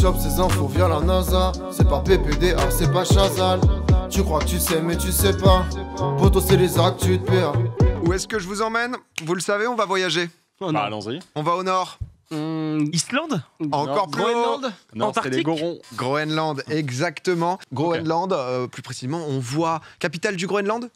chope ces infos via la NASA. C'est pas PPDA, c'est pas Chazal. Tu crois que tu sais mais tu sais pas. Poto c'est les actes, tu te perds. Où est-ce que je vous emmène? Vous le savez, on va voyager. Bah, allons-y. On va au nord. Islande? Encore plus haut. Groenland? Non, c'est les Antarctique? Gorons. Groenland, exactement. Groenland, plus précisément, on voit... Capitale du Groenland?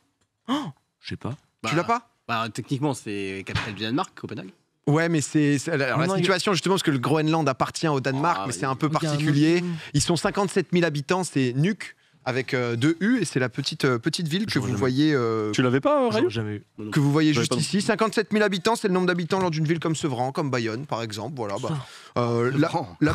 Je sais pas. Tu l'as pas? Bah, techniquement, c'est capitale du Danemark, Copenhague. Ouais, mais alors, la Non, situation, justement, parce que le Groenland appartient au Danemark, mais c'est un peu il y a un particulier. autre- Ils sont 57 000 habitants, c'est Nuuk, avec 2 U, et c'est la petite ville que J'aurais vous jamais- voyez... Tu l'avais pas, Rayo? J'aurais jamais eu. que vous voyez J'avais juste pas non ici, 57 000 habitants, c'est le nombre d'habitants lors d'une ville comme Sevran, comme Bayonne par exemple. Voilà, la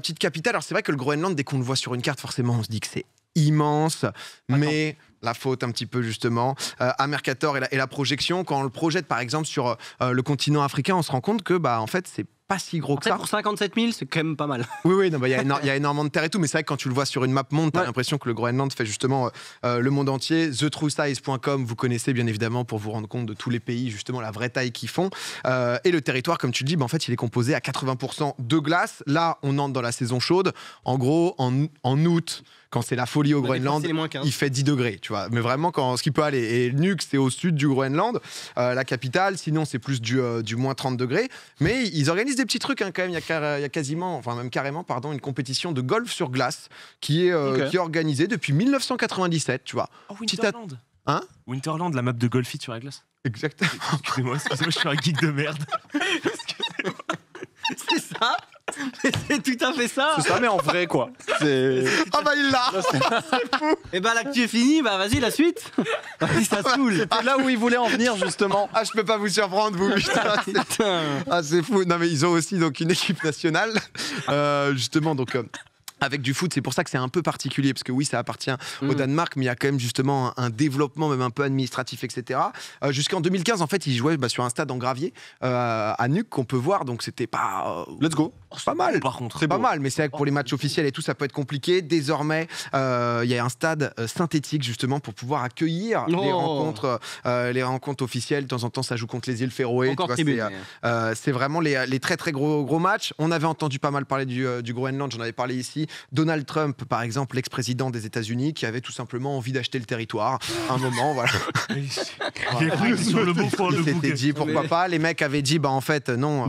petite capitale. Alors c'est vrai que le Groenland, dès qu'on le voit sur une carte, forcément on se dit que c'est immense, mais la faute un petit peu justement à Mercator et la projection, quand on le projette par exemple sur le continent africain, on se rend compte que en fait c'est pas si gros que Après, ça. pour 57 000, c'est quand même pas mal. Oui, il y a énormément de terre et tout, mais c'est vrai que quand tu le vois sur une map monde, t'as l'impression que le Groenland fait justement le monde entier. TheTrueSize.com, vous connaissez bien évidemment pour vous rendre compte de tous les pays, justement la vraie taille qu'ils font. Et le territoire, comme tu le dis, en fait, il est composé à 80% de glace. Là, on entre dans la saison chaude. En gros, en août, quand c'est la folie au Groenland, C'est les moins 15. il fait 10 degrés, tu vois. Mais vraiment, ce qui peut aller. Et Nuuk, c'est au sud du Groenland, la capitale. Sinon, c'est plus du moins 30 degrés. Mais ils organisent des petits trucs, hein, quand même. Il y a quasiment, enfin même carrément, pardon, une compétition de golf sur glace qui est organisée depuis 1997, tu vois. Oh, Petit Winterland. Hein? Winterland, la map de Golfit sur la glace. Exactement. Excusez-moi, je suis un geek de merde. C'est ça. C'est tout à fait ça. C'est ça, mais en vrai, quoi. C'est... Ah bah il l'a. Et bah là que tu es fini, bah vas-y la suite. Vas-y, ça saoule. C'était là où il voulait en venir, justement. Ah, je peux pas vous surprendre, vous. Putain, Putain. c'est fou. Non, mais ils ont aussi donc une équipe nationale, justement, donc. Avec du foot, c'est pour ça que c'est un peu particulier, parce que oui, ça appartient au Danemark, mais il y a quand même justement un développement, même un peu administratif, etc. Jusqu'en 2015, en fait, ils jouaient sur un stade en gravier à Nuuk qu'on peut voir, donc c'était pas. Let's go. Pas mal. Par contre, C'est pas mal, mais c'est vrai que pour les matchs officiels et tout, ça peut être compliqué. Désormais, il y a un stade synthétique justement pour pouvoir accueillir les rencontres officielles. De temps en temps, ça joue contre les îles Féroé. Encore Tu vois, tribune. c'est vraiment les très très gros matchs. On avait entendu pas mal parler du Groenland, j'en avais parlé ici. Donald Trump, par exemple, l'ex-président des États-Unis, qui avait tout simplement envie d'acheter le territoire. À un moment, voilà. J'ai cru sur le bon point Il le s'était bouquet. dit pourquoi pas. Les mecs avaient dit en fait non,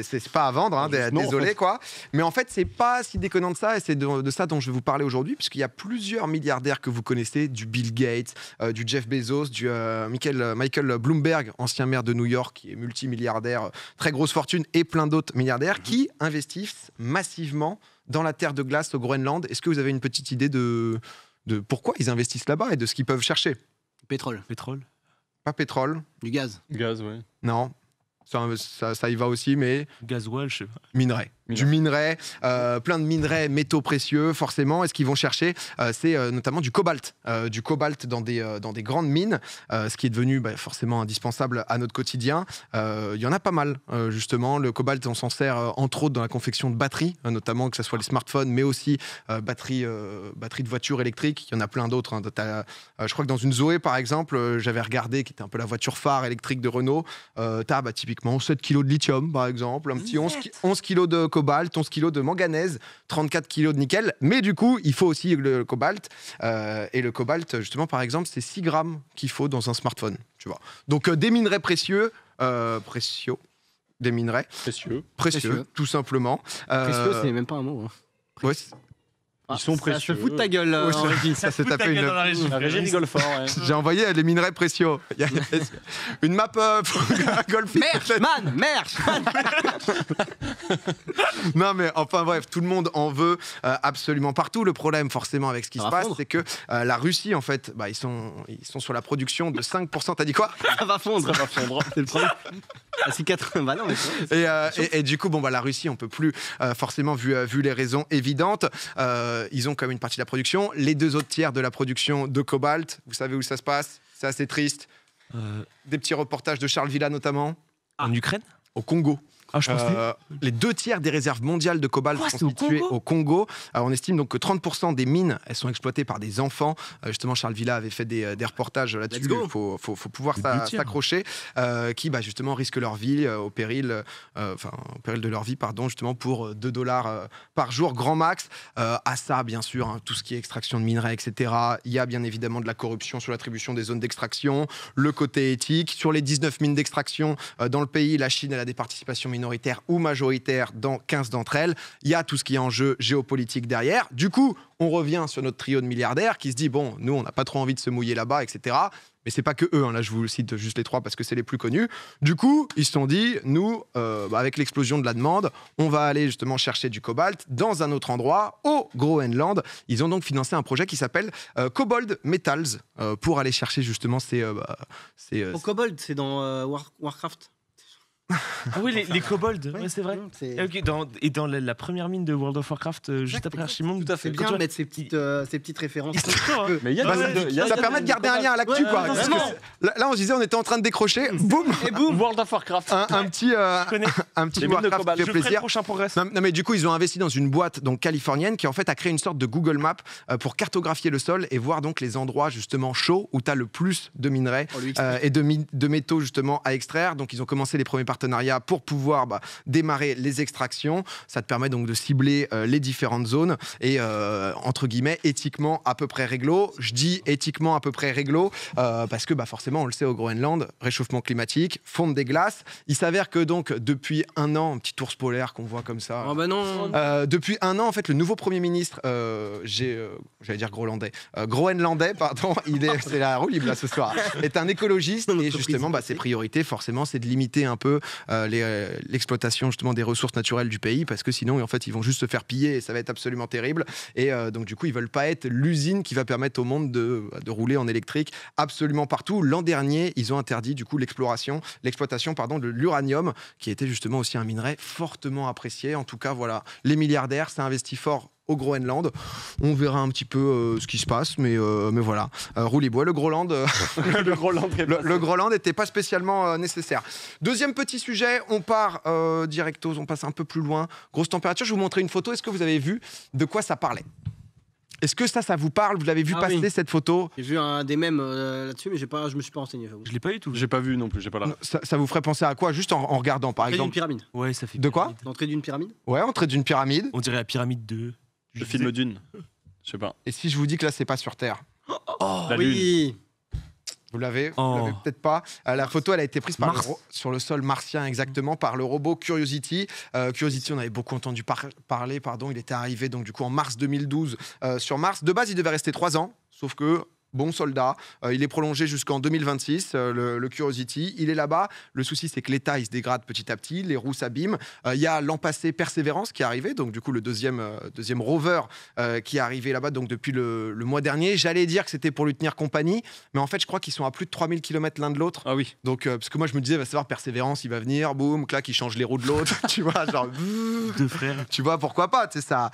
c'est pas à vendre, hein, désolé quoi. Mais en fait c'est pas si déconnant de ça, et c'est de ça dont je vais vous parler aujourd'hui, puisqu'il y a plusieurs milliardaires que vous connaissez, du Bill Gates, du Jeff Bezos, du Michael Bloomberg, ancien maire de New York, qui est multimilliardaire, très grosse fortune, et plein d'autres milliardaires qui investissent massivement dans la terre de glace au Groenland. Est-ce que vous avez une petite idée de pourquoi ils investissent là-bas et de ce qu'ils peuvent chercher? Pétrole. Pétrole. Pas pétrole, Du gaz. Gaz, ouais. non. Ça y va aussi, mais Gasoil, je sais pas. minerai. Du minerai, plein de minerais, métaux précieux, forcément. Et ce qu'ils vont chercher, c'est notamment du cobalt. Du cobalt dans des grandes mines, ce qui est devenu forcément indispensable à notre quotidien. Il y en a pas mal, justement. Le cobalt, on s'en sert entre autres dans la confection de batteries, notamment que ce soit les smartphones, mais aussi batteries de voitures électriques. Il y en a plein d'autres. Hein. Je crois que dans une Zoé, par exemple, j'avais regardé, qui était un peu la voiture phare électrique de Renault, t'as typiquement 7 kilos de lithium, par exemple, un petit 11 kilos de cobalt, 11 kilos de manganèse, 34 kilos de nickel. Mais du coup, il faut aussi le cobalt. Et le cobalt, justement, par exemple, c'est 6 grammes qu'il faut dans un smartphone. Tu vois. Donc, des minerais précieux. Des minerais précieux, tout simplement. Précieux, c'est même pas un mot. Hein. Ouais, Ils sont Ça précieux. se fout de ta gueule. ouais, Henri. ça s'est tapé une. La régie rigole fort, ouais. J'ai envoyé les minerais précieux. Il y a une map golf. Merch. Non mais enfin bref, tout le monde en veut absolument partout. Le problème forcément avec ce qui Ça se va passe, fondre. c'est que la Russie en fait, ils sont sur la production de 5%. T'as dit quoi? Ça va fondre. Ça va fondre. C'est le problème. Ah, c'est 80. Bah non, mais c'est vrai. Et du coup, la Russie, on peut plus forcément vu les raisons évidentes. Ils ont quand même une partie de la production. Les 2 autres tiers de la production de cobalt, vous savez où ça se passe? C'est assez triste. Des petits reportages de Charles Villa notamment. En Ukraine? Au Congo. Ah, je pensais. Les 2 tiers des réserves mondiales de cobalt Quoi, sont c'est au situées Congo au Congo. On estime donc que 30% des mines, elles sont exploitées par des enfants. Justement, Charles Villa avait fait des reportages là-dessus. Let's go. Il faut pouvoir Les 2 tiers. s'accrocher. Qui justement risquent leur vie au péril de leur vie, justement pour $2 par jour, grand max. À ça, bien sûr, hein, tout ce qui est extraction de minerais, etc. Il y a bien évidemment de la corruption sur l'attribution des zones d'extraction, le côté éthique. Sur les 19 mines d'extraction dans le pays, la Chine elle a des participations minoritaires ou majoritaires dans 15 d'entre elles. Il y a tout ce qui est en jeu géopolitique derrière. Du coup, on revient sur notre trio de milliardaires qui se dit, bon, nous, on n'a pas trop envie de se mouiller là-bas, etc. Mais c'est pas que eux, hein. Là je vous cite juste les 3 parce que c'est les plus connus. Du coup, ils se sont dit, nous, avec l'explosion de la demande, on va aller justement chercher du cobalt dans un autre endroit, au Groenland. Ils ont donc financé un projet qui s'appelle Kobold Metals pour aller chercher justement ces... Au Kobold, c'est dans Warcraft. Ah oui, les kobolds, ouais, c'est vrai. C'est Et ok, dans la première mine de World of Warcraft, juste après Archimonde. tout à fait quand bien tu de vois- mettre ces petites références. Ils sont forts, hein. Mais il y a Bah, des- il y a ça des- permet de garder un lien à l'actu, Ouais, quoi. ouais, Parce que vraiment. là, on se disait, on était en train de décrocher, boum, Et boum. World of Warcraft. un petit connais. un petit Les mines de Warcraft cobalt. fait Je ferai le plaisir. prochain progrès. Non, mais du coup, ils ont investi dans une boîte donc californienne qui en fait a créé une sorte de Google Maps pour cartographier le sol et voir donc les endroits justement chauds où tu as le plus de minerais On lui et de métaux justement à extraire. Donc ils ont commencé les premiers partenariats pour pouvoir démarrer les extractions. Ça te permet donc de cibler les différentes zones et entre guillemets éthiquement à peu près réglo. Je dis éthiquement à peu près réglo parce que forcément on le sait au Groenland, réchauffement climatique, fonte des glaces. Il s'avère que donc depuis un an, un petit ours polaire qu'on voit comme ça. Oh bah non. Depuis un an, en fait, le nouveau Premier ministre, j'allais dire groenlandais, pardon, c'est la roue libre là ce soir, est un écologiste et justement, ses priorités, forcément, c'est de limiter un peu l'exploitation justement des ressources naturelles du pays parce que sinon, en fait, ils vont juste se faire piller et ça va être absolument terrible. Et donc, du coup, ils veulent pas être l'usine qui va permettre au monde de rouler en électrique absolument partout. L'an dernier, ils ont interdit du coup l'exploitation, de l'uranium, qui était justement aussi un minerai fortement apprécié. En tout cas, voilà, les milliardaires, ça investit fort au Groenland. On verra un petit peu ce qui se passe, mais voilà. Roulez-bois, le Groenland, Le Groenland. le Groenland n'était pas spécialement nécessaire. Deuxième petit sujet, on part directos, on passe un peu plus loin. Grosse température, je vais vous montrer une photo. Est-ce que vous avez vu de quoi ça parlait ? Est-ce que ça vous parle ? Vous l'avez vu Ah passer oui. cette photo ? J'ai vu des mèmes là-dessus, mais je me suis pas renseigné. j'avoue. Je l'ai pas eu tout. J'ai pas vu non plus, j'ai pas la. Ça vous ferait penser à quoi ? Juste en regardant, par L'entrée d'une exemple. pyramide. Ouais, ça fait. De quoi ? pyramide. L'entrée d'une pyramide. Ouais, entrée d'une pyramide. On dirait la pyramide 2. Le film Dune. Je sais pas. Et si je vous dis que là, c'est pas sur Terre ? La lune. Oui. Vous l'avez Oh. peut-être pas. La photo, elle a été prise par Mars. sur le sol martien, exactement, par le robot Curiosity. Curiosity, on avait beaucoup entendu parler. Il était arrivé donc du coup en mars 2012 sur Mars. De base, il devait rester 3 ans, sauf que bon soldat. Il est prolongé jusqu'en 2026, le Curiosity. Il est là-bas. Le souci, c'est que l'état, il se dégrade petit à petit. Les roues s'abîment. Il y a l'an passé Persévérance qui est arrivé, donc du coup le deuxième rover qui est arrivé là-bas donc depuis le mois dernier. J'allais dire que c'était pour lui tenir compagnie, mais en fait, je crois qu'ils sont à plus de 3000 km l'un de l'autre. Ah oui. Donc, parce que moi, je me disais, va savoir, Persévérance, il va venir, boum, clac, il change les roues de l'autre. Tu vois, genre... Deux frères. Tu vois, pourquoi pas, tu sais, ça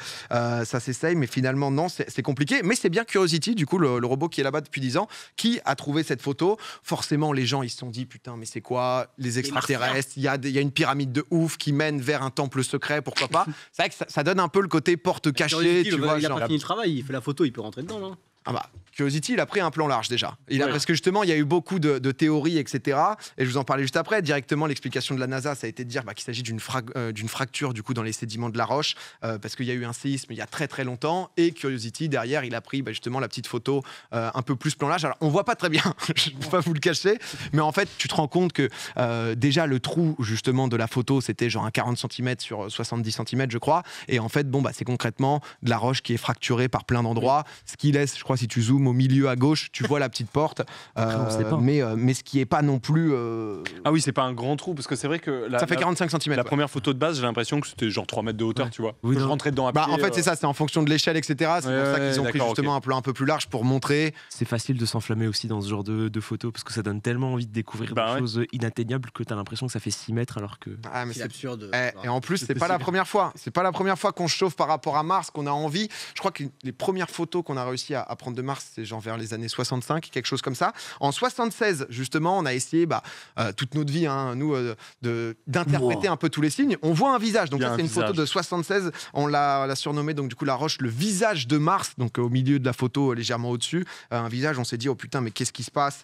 s'essaye, mais finalement, non, c'est compliqué. Mais c'est bien Curiosity, du coup, le robot qui est là-bas depuis 10 ans, qui a trouvé cette photo. Forcément, les gens, ils se sont dit, putain, mais c'est quoi les extraterrestres ? Il y a une pyramide de ouf qui mène vers un temple secret, pourquoi pas ? C'est vrai que ça donne un peu le côté porte cachée, Curiosity, tu vois. il a Genre... pas fini le travail, il fait la photo, il peut rentrer dedans, non ? Ah bah, Curiosity, il a pris un plan large déjà. Ouais. Parce que justement, il y a eu beaucoup de théories, etc. Et je vous en parlais juste après. Directement, l'explication de la NASA, ça a été de dire qu'il s'agit d'une fracture du coup dans les sédiments de la roche, parce qu'il y a eu un séisme il y a très très longtemps. Et Curiosity, derrière, il a pris justement la petite photo un peu plus plan large. Alors, on voit pas très bien, je ne peux pas vous le cacher, mais en fait, tu te rends compte que déjà le trou justement de la photo, c'était genre un 40 cm sur 70 cm, je crois. Et en fait, c'est concrètement de la roche qui est fracturée par plein d'endroits, ce qui laisse, je crois, si tu zoomes au milieu à gauche, tu vois la petite porte, on sait pas. mais ce qui est pas non plus. Ah oui, c'est pas un grand trou parce que c'est vrai que Ça fait 45 cm. la première photo de base, j'ai l'impression que c'était genre 3 mètres de hauteur, Ouais. tu vois. Oui, Que je non. rentrais dedans à pied. En fait, c'est ça, c'est en fonction de l'échelle, etc. C'est Ouais, pour ça qu'ils ont ouais, pris d'accord, justement un plan un peu plus large pour montrer. C'est facile de s'enflammer aussi dans ce genre de photos parce que ça donne tellement envie de découvrir Bah des ouais. choses inatteignables que t'as l'impression que ça fait 6 mètres alors que. Ah, mais C'est c'est absurde. Et en plus, c'est pas la première fois. C'est pas la première fois qu'on se chauffe par rapport à Mars, qu'on a envie. Je crois que les premières photos qu'on a réussi à 32 mars, c'est genre vers les années 65, quelque chose comme ça. En 76, justement, on a essayé toute notre vie, hein, nous, d'interpréter un peu tous les signes. On voit un visage. Donc Il y a ça, un c'est une photo visage. de 76. On l'a surnommé, donc du coup, la roche, le visage de Mars. Donc au milieu de la photo, légèrement au-dessus. Un visage, on s'est dit, oh putain, mais qu'est-ce qui se passe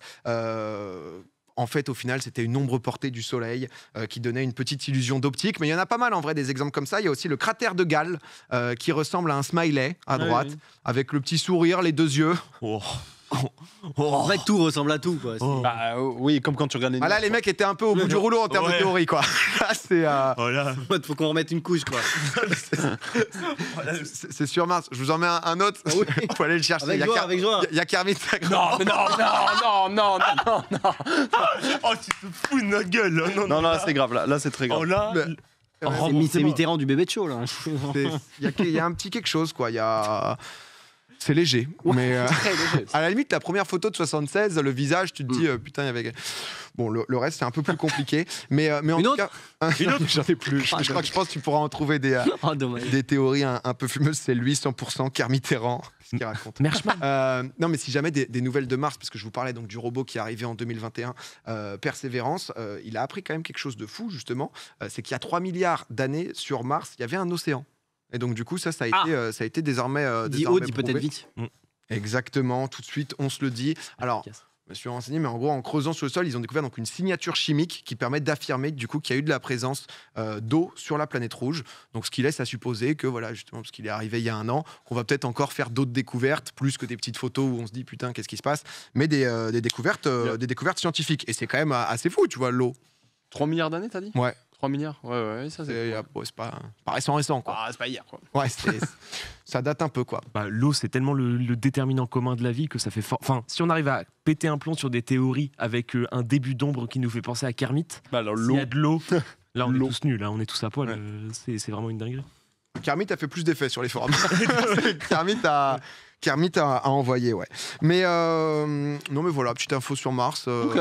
En fait, au final, c'était une ombre portée du soleil qui donnait une petite illusion d'optique. Mais il y en a pas mal, en vrai, des exemples comme ça. Il y a aussi le cratère de Gale qui ressemble à un smiley à droite, oui. avec le petit sourire, les 2 yeux. Oh. En fait, tout ressemble à tout, quoi. Oh. Bah, oui, comme quand tu regardes les. Ah là, les mecs étaient un peu au bout du rouleau en termes de Ouais. théorie, quoi. Là, c'est Voilà. Faut qu'on remette une couche, quoi. c'est sur Mars. Je vous en mets un autre. Oui. Faut aller le chercher. Avec Il y a joie, Car- avec joie. il y a Kermit. Non, mais non. Oh, tu te fous de notre gueule, là. Non, Non, là, c'est grave. Là, c'est très grave. Oh là. Mais- C'est Mitterrand du bébé de show, là. Il y a un petit quelque chose, quoi. C'est léger. Mais à la limite, la première photo de 76, le visage, tu te dis, putain, il y avait. Bon, le reste, c'est un peu plus compliqué. Mais en Une tout autre cas. J'en ai plus. Je pense que tu pourras en trouver Oh, dommage. des théories un peu fumeuses. C'est lui, 100%, Kermitterrand. Ce qu'il raconte. Merchman. Non, mais si jamais des nouvelles de Mars, parce que je vous parlais donc du robot qui est arrivé en 2021, Persévérance, il a appris quand même quelque chose de fou, justement. C'est qu'il y a 3 milliards d'années sur Mars, il y avait un océan. Et donc, du coup, ça a été désormais. Dis haut, dis prouvé. peut-être vite. Exactement, tout de suite, on se le dit. Alors, je me suis renseigné, mais en gros, en creusant sur le sol, ils ont découvert donc une signature chimique qui permet d'affirmer du coup qu'il y a eu de la présence d'eau sur la planète rouge. Donc, ce qui laisse à supposer que, voilà, justement, parce qu'il est arrivé il y a un an, qu'on va peut-être encore faire d'autres découvertes, plus que des petites photos où on se dit putain, qu'est-ce qui se passe, mais des découvertes scientifiques. Et c'est quand même assez fou, tu vois, l'eau. 3 milliards d'années, t'as dit Ouais. 3 milliards Ouais, ça c'est. C'est pas récent, quoi. Ah, c'est pas hier, quoi. Ouais, ça date un peu, quoi. Bah, l'eau, c'est tellement le déterminant commun de la vie que ça fait fort. Enfin, si on arrive à péter un plomb sur des théories avec un début d'ombre qui nous fait penser à Kermit, Bah, alors, s'il l'eau. y a de l'eau, là on est L'eau. tous nus, là on est tous à poil. Ouais. C'est vraiment une dinguerie. Kermit a fait plus d'effets sur les forums. Kermit a envoyé, ouais. Mais non, mais voilà, petite info sur Mars. Ok.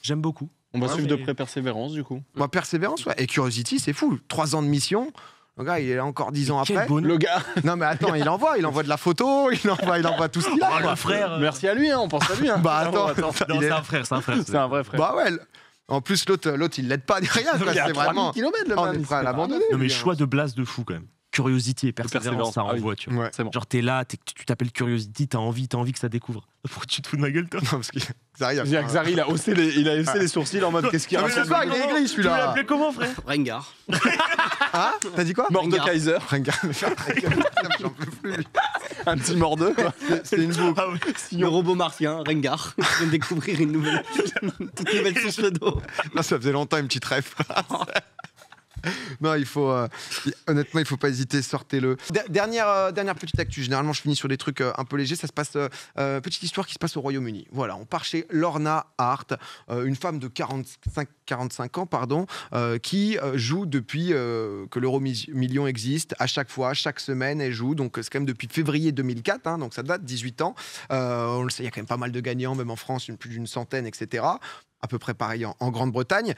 J'aime beaucoup. On va Ouais, suivre de mais- près Persévérance, du coup. Moi, Persévérance, ouais. Et Curiosity, c'est fou. 3 ans de mission. Le gars, il est là encore 10 ans Quel après. bonheur. Le gars. Non, mais attends, il envoie de la photo, il envoie tout ce qu'il a. Oh, quoi. le frère. Merci à lui, hein, on pense à lui. Hein. Bah attends, Non, il est- c'est un frère, c'est un frère. C'est un vrai frère. Bah ouais. En plus, l'autre, il l'aide pas ni rien. quoi. Il est à C'est 3000 vraiment. km, le On man, est il prêt à se l'abandonner. Non, mais lui, choix de blase de fou quand même. Curiosity et persévérance, ça ah oui. renvoie, tu vois. Ouais. C'est bon. Genre, t'es là, tu t'appelles Curiosity, t'as envie que ça découvre. Pourquoi tu te fous de ma gueule, toi Non, parce que Xari a fait un- Zari, il a haussé les sourcils en mode qu'est-ce qu'il y a Ah, mais c'est pas, il est aigri, Tu celui-là. l'appelais comment, frère Rengar. Hein T'as dit quoi Mordekaiser, Regarde, j'en peux plus. lui. un petit mordeux. C'est une boucle. Ah ouais. Le robot martien, Rengar. Je viens de découvrir toute nouvelle source d'eau. Non, ça faisait longtemps, une petite ref. Non, honnêtement, il faut pas hésiter, sortez-le. Dernière petite actu. Généralement, je finis sur des trucs un peu légers. Ça se passe, petite histoire qui se passe au Royaume-Uni. Voilà, on part chez Lorna Hart, une femme de 45 ans, qui joue depuis que l'euro-million existe. À chaque fois, chaque semaine, elle joue. Donc, c'est quand même depuis février 2004. Hein, donc, ça date 18 ans. On le sait, il y a quand même pas mal de gagnants, même en France, plus d'une centaine, etc. À peu près pareil en Grande-Bretagne.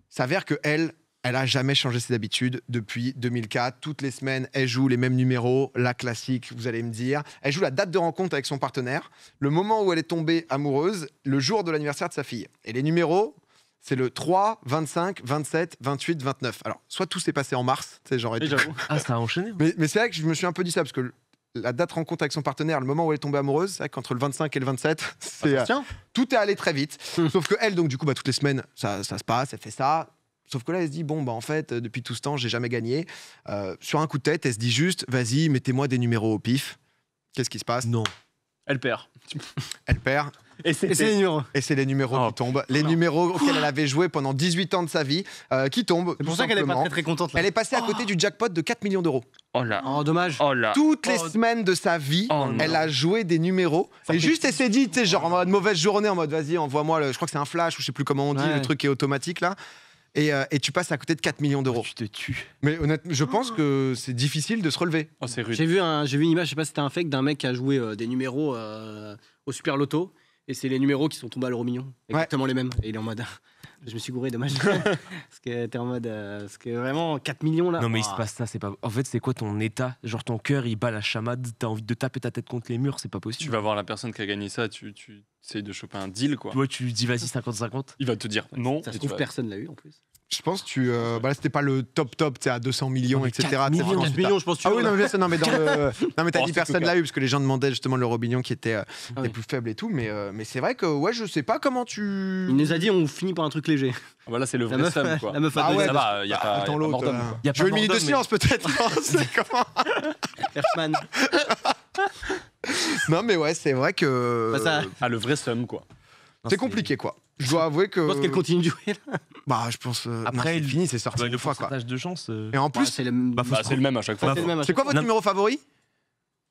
S'avère que elle a jamais changé ses habitudes depuis 2004. Toutes les semaines, elle joue les mêmes numéros, la classique, vous allez me dire. Elle joue la date de rencontre avec son partenaire, le moment où elle est tombée amoureuse, le jour de l'anniversaire de sa fille. Et les numéros, c'est le 3, 25, 27, 28, 29. Alors, soit tout s'est passé en mars, tu sais, genre... Et j'avoue. Ah, ça a enchaîné. Mais c'est vrai que je me suis un peu dit ça, parce que la date rencontre avec son partenaire, le moment où elle est tombée amoureuse, c'est vrai qu'entre le 25 et le 27, c'est, Tiens, tout est allé très vite. Sauf que elle, donc du coup, toutes les semaines, ça se passe, elle fait ça. Sauf que là, elle se dit, bon, bah en fait, depuis tout ce temps, j'ai jamais gagné. Sur un coup de tête, elle se dit juste, vas-y, mettez-moi des numéros au pif. Qu'est-ce qui se passe? Non. elle perd. Elle perd. Et Et c'est les numéros. Et c'est les numéros Oh, qui tombent. Les numéros auxquels elle avait joué pendant 18 ans de sa vie, qui tombent. C'est pour tout ça qu'elle est pas simplement. très très contente là. Elle est passée à côté du jackpot de 4 millions d'euros. Oh là. Oh, dommage. Oh là. Toutes les semaines de sa vie, Oh non. elle a joué des numéros. Ça Et fait- juste, elle s'est dit, tu sais, genre en mode mauvaise journée, en mode vas-y, envoie-moi, je crois que c'est un flash, ou je sais plus comment on dit, Ouais. le truc qui est automatique là. Et tu passes à côté de 4 millions d'euros. Tu te tues. Mais honnêtement, je pense que c'est difficile de se relever. Oh, c'est rude. J'ai vu une image, je sais pas si c'était un fake, d'un mec qui a joué des numéros au Super Loto. Et c'est les numéros qui sont tombés à l'euro million. Exactement les mêmes. Et il est en mode. Je me suis gouré, dommage. Parce que t'es en mode. Parce que vraiment, 4 millions là. Non, mais il se ouah. passe ça, c'est pas. En fait, c'est quoi ton état? Genre, ton cœur, il bat la chamade, t'as envie de taper ta tête contre les murs, c'est pas Tu possible. vas voir la personne qui a gagné ça, tu essayes de choper un deal, quoi. Toi, tu dis vas-y 50-50. Il va te dire non. Ça se et tu trouve, vas- personne l'a eu en plus. Je pense que bah là, c'était pas le top, tu sais, à 200 millions, Non, mais etc. 4 Tu sais, millions. vraiment, 4 millions, je pense. Ah oui, non, mais, non, mais dans le. Non, mais t'as Oh, dit c'est personne cool, l'a eu, parce que les gens demandaient justement l'Euromillion qui était Ah les oui. plus faibles et tout. Mais c'est vrai que, ouais, je sais pas comment tu. Il nous a dit on finit par un truc léger. Voilà, c'est le La vrai meuf, somme, quoi. la meuf a Ah deux ouais, Ça ailes. va, il y a pas. Attends, y a pas l'autre. mort d'homme, quoi. Y a Je veux une pas minute de mort d'homme, silence, peut-être. Non, c'est comment Hershman. Non, mais ouais, c'est vrai que. Bah, ça- Ah, le vrai somme, quoi. Non, C'est compliqué, quoi. Je dois avouer que. Je pense qu'elle continue de jouer là. Bah, je pense. Après, c'est il- fini, c'est sorti Bah, une le fois, quoi. pourcentage de chance. Et en Ouais, plus, c'est le Bah, Bah, c'est le même à chaque fois. c'est le même à c'est chaque quoi votre Non. numéro favori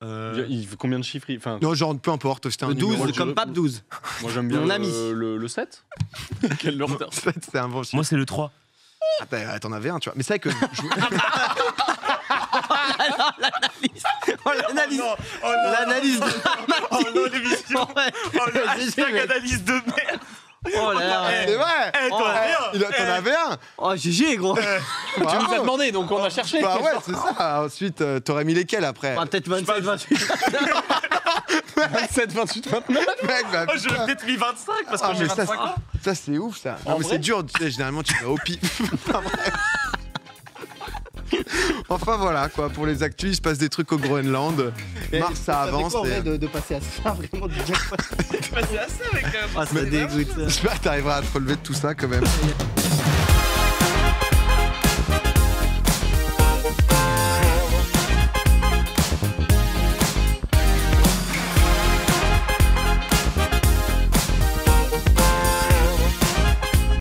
Il veut combien de chiffres Enfin, Non, genre, peu importe, c'était un Le 12, numéro. je- comme Pape 12. moi j'aime bien Mon ami. le 7. Quel leur C'est un bon chiffre. Moi, c'est le 3. Attends, t'en avais un, tu vois. Mais c'est vrai que. Oh, l'analyse. L'analyse dramatique. l'émission. Ouais. analyse de merde. Oh là là. C'est vrai T'en avais un Oh GG gros. Tu nous as demandé, donc on a cherché. Bah ouais, c'est ça. Ensuite, t'aurais mis lesquels après Ah, peut-être 27, 28. 27, 28, 29. Mec, bah, Oh, j'aurais peut-être mis 25 parce que Ah, j'ai mais ça, 25 ans. ça c'est ouf ça. En Non, mais vrai c'est dur, tu sais, généralement tu vas au pif. Enfin, bref. Enfin voilà quoi, pour les actus, il se passe des trucs au Groenland. Mars ça avance. Et... de passer à ça vraiment de C'est assez avec. Ah ça dégoûte ça. J'espère que t'arriveras à te relever de tout ça quand même.